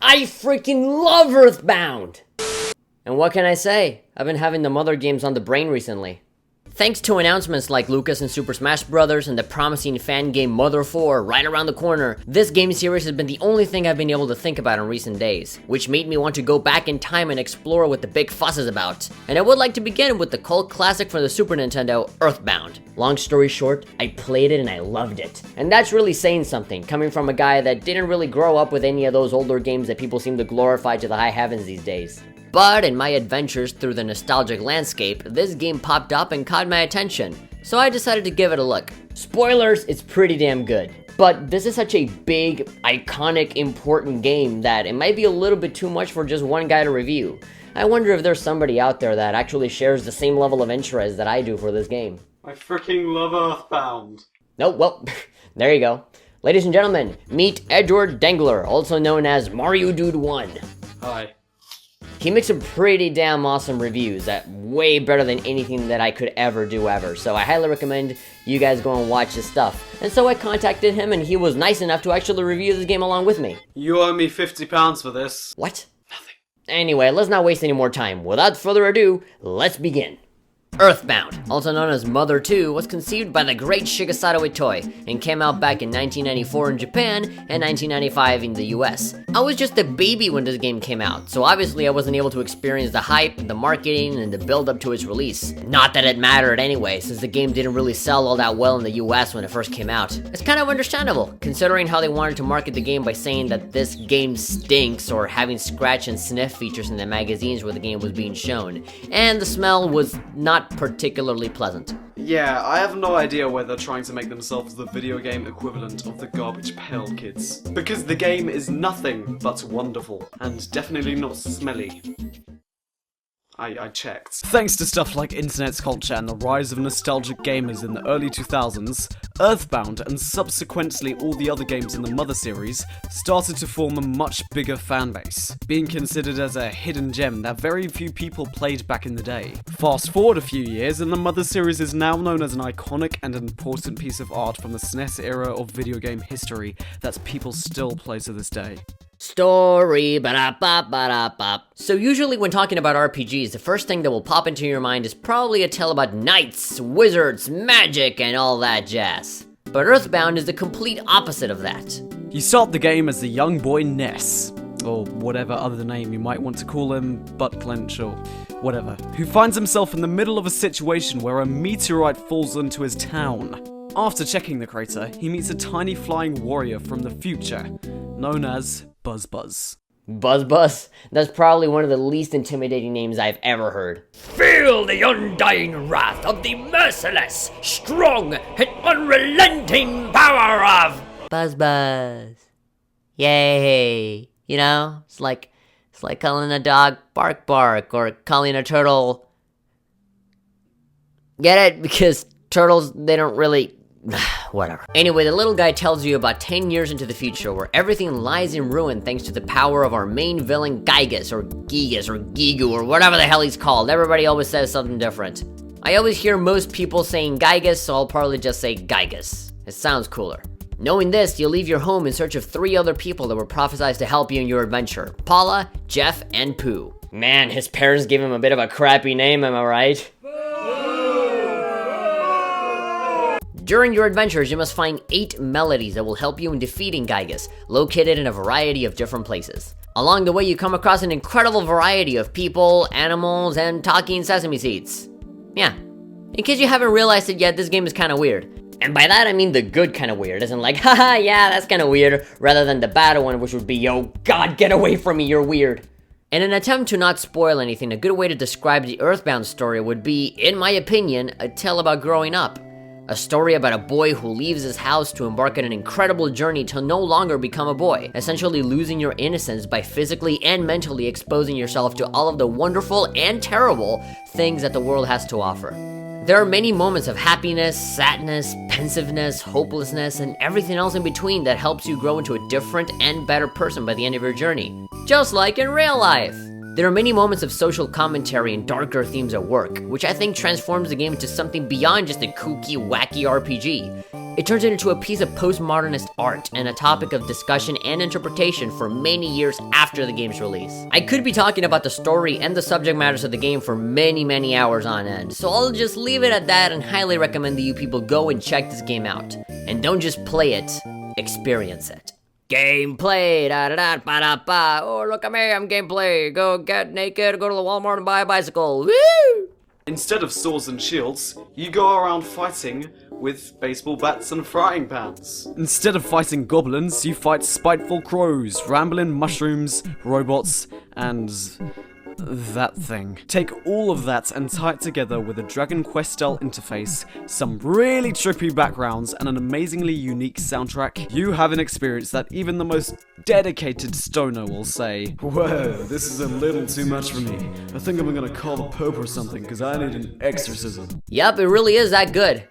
I freaking love Earthbound! And what can I say? I've been having the mother games on the brain recently. Thanks to announcements like Lucas and Super Smash Bros. And the promising fan game Mother 4 right around the corner, this game series has been the only thing I've been able to think about in recent days, which made me want to go back in time and explore what the big fuss is about. And I would like to begin with the cult classic from the Super Nintendo, Earthbound. Long story short, I played it and I loved it. And that's really saying something, coming from a guy that didn't really grow up with any of those older games that people seem to glorify to the high heavens these days. But in my adventures through the nostalgic landscape, this game popped up and caught my attention, so I decided to give it a look. Spoilers, it's pretty damn good. But this is such a big, iconic, important game that it might be a little bit too much for just one guy to review. I wonder if there's somebody out there that actually shares the same level of interest that I do for this game. I freaking love Earthbound. Oh, well, there you go. Ladies and gentlemen, meet Edward Dengler, also known as MarioDude1. Hi. He makes some pretty damn awesome reviews that way better than anything that I could ever do ever. So I highly recommend you guys go and watch his stuff. And so I contacted him and he was nice enough to actually review this game along with me. You owe me £50 for this. What? Nothing. Anyway, let's not waste any more time. Without further ado, let's begin. Earthbound, also known as Mother 2, was conceived by the great Shigesato Itoi and came out back in 1994 in Japan and 1995 in the US. I was just a baby when this game came out, so obviously I wasn't able to experience the hype, the marketing, and the build up to its release. Not that it mattered anyway, since the game didn't really sell all that well in the US when it first came out. It's kind of understandable, considering how they wanted to market the game by saying that this game stinks or having scratch and sniff features in the magazines where the game was being shown, and the smell was not particularly pleasant. Yeah, I have no idea why they're trying to make themselves the video game equivalent of the Garbage Pail Kids. Because the game is nothing but wonderful, and definitely not smelly. I checked. Thanks to stuff like internet culture and the rise of nostalgic gamers in the early 2000s, Earthbound and subsequently all the other games in the Mother series started to form a much bigger fanbase, being considered as a hidden gem that very few people played back in the day. Fast forward a few years and the Mother series is now known as an iconic and important piece of art from the SNES era of video game history that people still play to this day. Story, ba-da-ba-ba-da-ba. So usually when talking about RPGs, the first thing that will pop into your mind is probably a tale about knights, wizards, magic, and all that jazz. But Earthbound is the complete opposite of that. You start the game as the young boy Ness, or whatever other name you might want to call him, butt clench or whatever, who finds himself in the middle of a situation where a meteorite falls into his town. After checking the crater, he meets a tiny flying warrior from the future, known as Buzz. Buzz? That's probably one of the least intimidating names I've ever heard. Feel the undying wrath of the merciless, strong, and unrelenting power of Buzz. Yay. You know, it's like calling a dog bark or calling a turtle. Get it? Because turtles, they don't really... Whatever. Anyway, the little guy tells you about 10 years into the future where everything lies in ruin thanks to the power of our main villain Gygus or Gigas or Gigu or whatever the hell he's called. Everybody always says something different. I always hear most people saying Gygus, so I'll probably just say Gygus. It sounds cooler. Knowing this, you'll leave your home in search of 3 other people that were prophesized to help you in your adventure. Paula, Jeff, and Pooh. Man, his parents gave him a bit of a crappy name, am I right? During your adventures, you must find 8 melodies that will help you in defeating Gygus, located in a variety of different places. Along the way, you come across an incredible variety of people, animals, and talking sesame seeds. Yeah. In case you haven't realized it yet, this game is kinda weird. And by that I mean the good kind of weird, as in like, haha, yeah, that's kinda weird, rather than the bad one, which would be, yo, God, get away from me, you're weird. In an attempt to not spoil anything, a good way to describe the Earthbound story would be, in my opinion, a tale about growing up. A story about a boy who leaves his house to embark on an incredible journey to no longer become a boy, essentially losing your innocence by physically and mentally exposing yourself to all of the wonderful and terrible things that the world has to offer. There are many moments of happiness, sadness, pensiveness, hopelessness, and everything else in between that helps you grow into a different and better person by the end of your journey. Just like in real life. There are many moments of social commentary and darker themes at work, which I think transforms the game into something beyond just a kooky, wacky RPG. It turns it into a piece of postmodernist art and a topic of discussion and interpretation for many years after the game's release. I could be talking about the story and the subject matters of the game for many hours on end, so I'll just leave it at that and highly recommend that you people go and check this game out. And don't just play it, experience it. Gameplay, da da da ba da ba. Oh, look at me, I'm gameplay. Go get naked, go to the Walmart and buy a bicycle. Woo! Instead of swords and shields, you go around fighting with baseball bats and frying pans. Instead of fighting goblins, you fight spiteful crows, rambling mushrooms, robots, and that thing. Take all of that and tie it together with a Dragon Quest style interface, some really trippy backgrounds, and an amazingly unique soundtrack. You have an experience that even the most dedicated stoner will say, "Whoa, this is a little too much for me. I think I'm gonna call the Pope or something, cause I need an exorcism." Yep, it really is that good.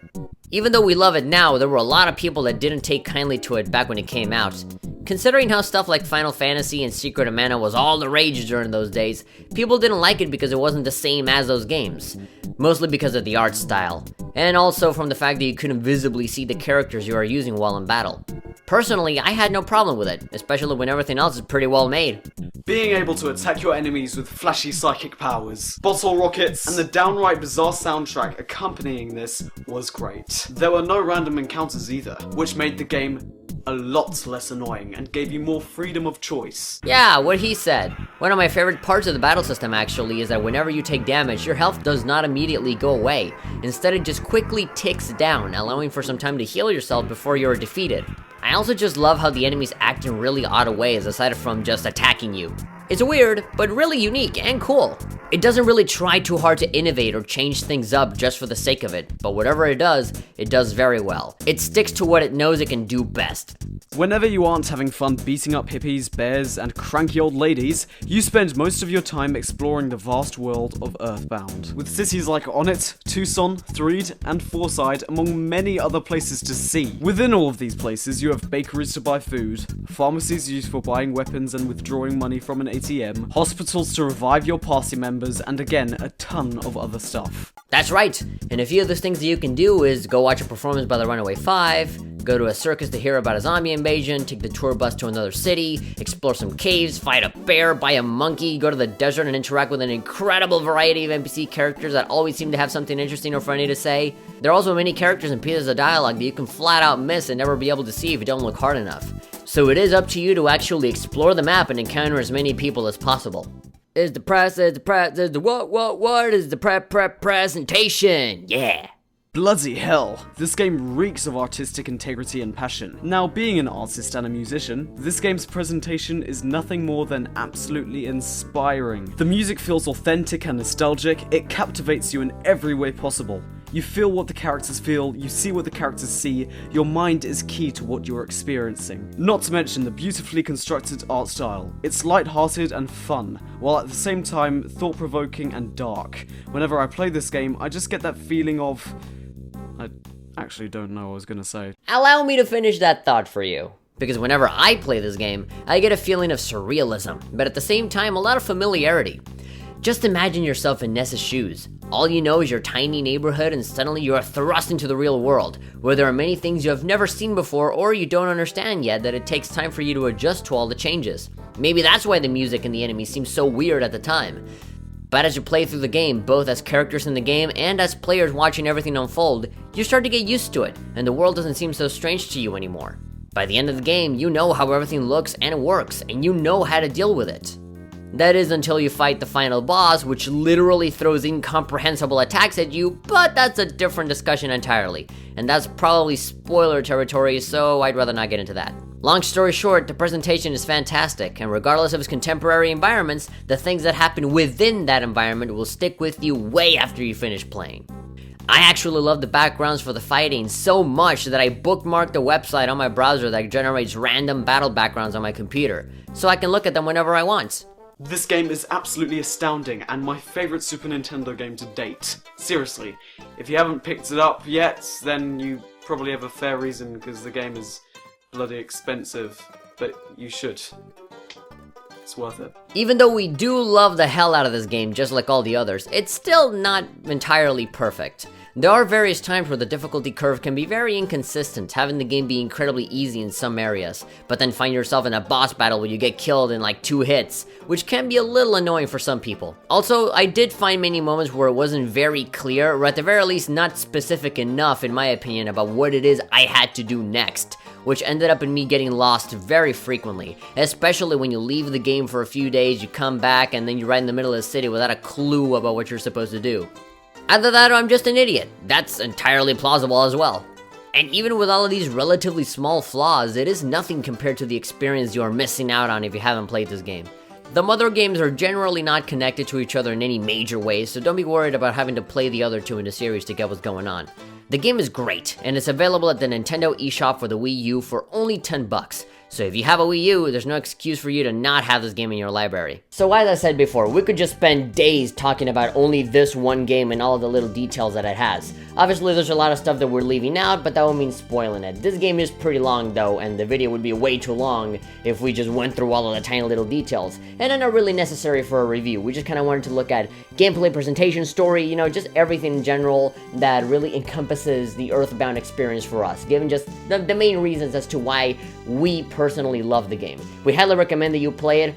Even though we love it now, there were a lot of people that didn't take kindly to it back when it came out. Considering how stuff like Final Fantasy and Secret of Mana was all the rage during those days, people didn't like it because it wasn't the same as those games. Mostly because of the art style, and also from the fact that you couldn't visibly see the characters you are using while in battle. Personally, I had no problem with it, especially when everything else is pretty well made. Being able to attack your enemies with flashy psychic powers, bottle rockets, and the downright bizarre soundtrack accompanying this was great. There were no random encounters either, which made the game a lot less annoying and gave you more freedom of choice. Yeah, what he said. One of my favorite parts of the battle system actually is that whenever you take damage, your health does not immediately go away. Instead, it just quickly ticks down, allowing for some time to heal yourself before you are defeated. I also just love how the enemies act in really odd ways aside from just attacking you. It's weird, but really unique and cool. It doesn't really try too hard to innovate or change things up just for the sake of it, but whatever it does very well. It sticks to what it knows it can do best. Whenever you aren't having fun beating up hippies, bears, and cranky old ladies, you spend most of your time exploring the vast world of Earthbound, with cities like Onit, Tucson, Threed, and Forside, among many other places to see. Within all of these places, you have bakeries to buy food, pharmacies used for buying weapons and withdrawing money from an ATM, hospitals to revive your party members, and again, a ton of other stuff. That's right, and a few of those things that you can do is go watch a performance by the Runaway Five, go to a circus to hear about a zombie invasion, take the tour bus to another city, explore some caves, fight a bear, buy a monkey, go to the desert and interact with an incredible variety of NPC characters that always seem to have something interesting or funny to say. There are also many characters and pieces of dialogue that you can flat out miss and never be able to see if you don't look hard enough. So it is up to you to actually explore the map and encounter as many people as possible. Is the presentation? Yeah. Bloody hell, this game reeks of artistic integrity and passion. Now, being an artist and a musician, this game's presentation is nothing more than absolutely inspiring. The music feels authentic and nostalgic, it captivates you in every way possible. You feel what the characters feel, you see what the characters see, your mind is key to what you're experiencing. Not to mention the beautifully constructed art style. It's light-hearted and fun, while at the same time thought-provoking and dark. Whenever I play this game, I just get that feeling of... I actually don't know what I was gonna say. Allow me to finish that thought for you. Because whenever I play this game, I get a feeling of surrealism, but at the same time, a lot of familiarity. Just imagine yourself in Ness's shoes. All you know is your tiny neighborhood, and suddenly you are thrust into the real world, where there are many things you have never seen before or you don't understand yet that it takes time for you to adjust to all the changes. Maybe that's why the music and the enemies seem so weird at the time. But as you play through the game, both as characters in the game and as players watching everything unfold, you start to get used to it, and the world doesn't seem so strange to you anymore. By the end of the game, you know how everything looks and works, and you know how to deal with it. That is until you fight the final boss, which literally throws incomprehensible attacks at you, but that's a different discussion entirely. And that's probably spoiler territory, so I'd rather not get into that. Long story short, the presentation is fantastic, and regardless of its contemporary environments, the things that happen within that environment will stick with you way after you finish playing. I actually love the backgrounds for the fighting so much that I bookmarked a website on my browser that generates random battle backgrounds on my computer, so I can look at them whenever I want. This game is absolutely astounding and my favourite Super Nintendo game to date. Seriously, if you haven't picked it up yet, then you probably have a fair reason because the game is bloody expensive, but you should. It's worth it. Even though we do love the hell out of this game, just like all the others, it's still not entirely perfect. There are various times where the difficulty curve can be very inconsistent, having the game be incredibly easy in some areas, but then find yourself in a boss battle where you get killed in like 2 hits, which can be a little annoying for some people. Also, I did find many moments where it wasn't very clear, or at the very least not specific enough in my opinion about what it is I had to do next, which ended up in me getting lost very frequently, especially when you leave the game for a few days, you come back, and then you're right in the middle of the city without a clue about what you're supposed to do. Either that or I'm just an idiot. That's entirely plausible as well. And even with all of these relatively small flaws, it is nothing compared to the experience you are missing out on if you haven't played this game. The mother games are generally not connected to each other in any major ways, so don't be worried about having to play the other two in the series to get what's going on. The game is great, and it's available at the Nintendo eShop for the Wii U for only $10. So if you have a Wii U, there's no excuse for you to not have this game in your library. So as I said before, we could just spend days talking about only this one game and all of the little details that it has. Obviously there's a lot of stuff that we're leaving out, but that would mean spoiling it. This game is pretty long though, and the video would be way too long if we just went through all of the tiny little details. And they're not really necessary for a review. We just kind of wanted to look at gameplay, presentation, story, you know, just everything in general that really encompasses the Earthbound experience for us, given just the main reasons as to why we personally love the game. We highly recommend that you play it.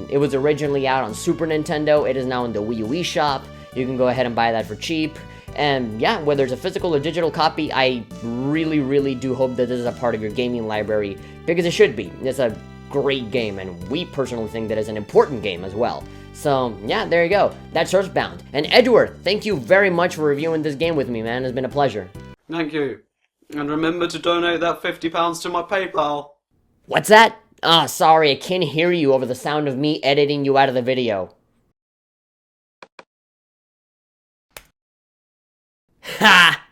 It was originally out on Super Nintendo. It is now in the Wii U eShop. You can go ahead and buy that for cheap. And yeah, whether it's a physical or digital copy, I really do hope that this is a part of your gaming library, because it should be. It's a great game, and we personally think that it's an important game as well. So yeah, there you go. That's Earthbound. And Edward, thank you very much for reviewing this game with me, man. It's been a pleasure. Thank you. And remember to donate that £50 to my PayPal. What's that? Ah, sorry, I can't hear you over the sound of me editing you out of the video. Ha!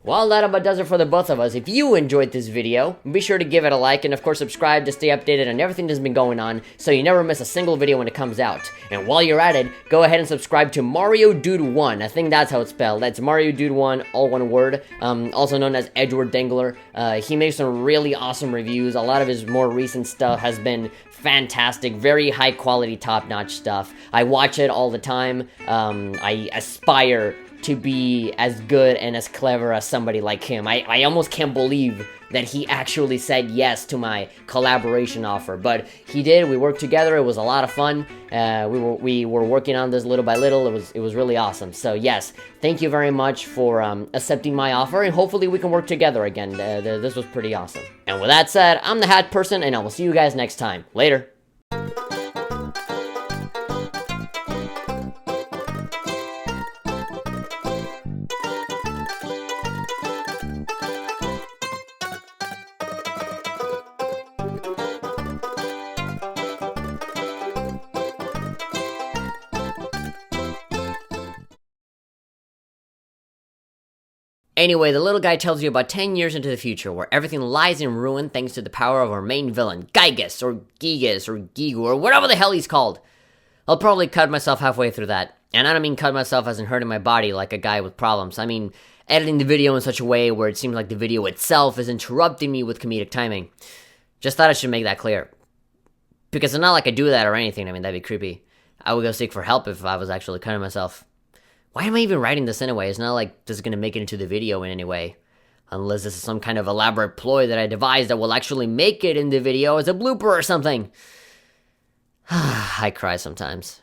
Well, that about does it for the both of us. If you enjoyed this video, be sure to give it a like, and of course subscribe to stay updated on everything that's been going on, so you never miss a single video when it comes out. And while you're at it, go ahead and subscribe to MarioDude1. I think that's how it's spelled. That's MarioDude1, all one word, also known as Edward Dengler. He makes some really awesome reviews. A lot of his more recent stuff has been fantastic, very high quality, top-notch stuff. I watch it all the time. I aspire to be as good and as clever as somebody like him. I almost can't believe that he actually said yes to my collaboration offer, but he did. We worked together. It was a lot of fun. We were working on this little by little. It was really awesome. So yes, thank you very much for accepting my offer, and hopefully we can work together again. This was pretty awesome. And with that said, I'm the Hat Person, and I will see you guys next time. Later. Anyway, the little guy tells you about 10 years into the future, where everything lies in ruin thanks to the power of our main villain, Gygus, or Gigas, or Gigu, or whatever the hell he's called. I'll probably cut myself halfway through that. And I don't mean cut myself as in hurting my body like a guy with problems. I mean editing the video in such a way where it seems like the video itself is interrupting me with comedic timing. Just thought I should make that clear. Because it's not like I do that or anything. I mean, that'd be creepy. I would go seek for help if I was actually cutting myself. Why am I even writing this anyway? It's not like this is going to make it into the video in any way. Unless this is some kind of elaborate ploy that I devised that will actually make it in the video as a blooper or something. I cry sometimes.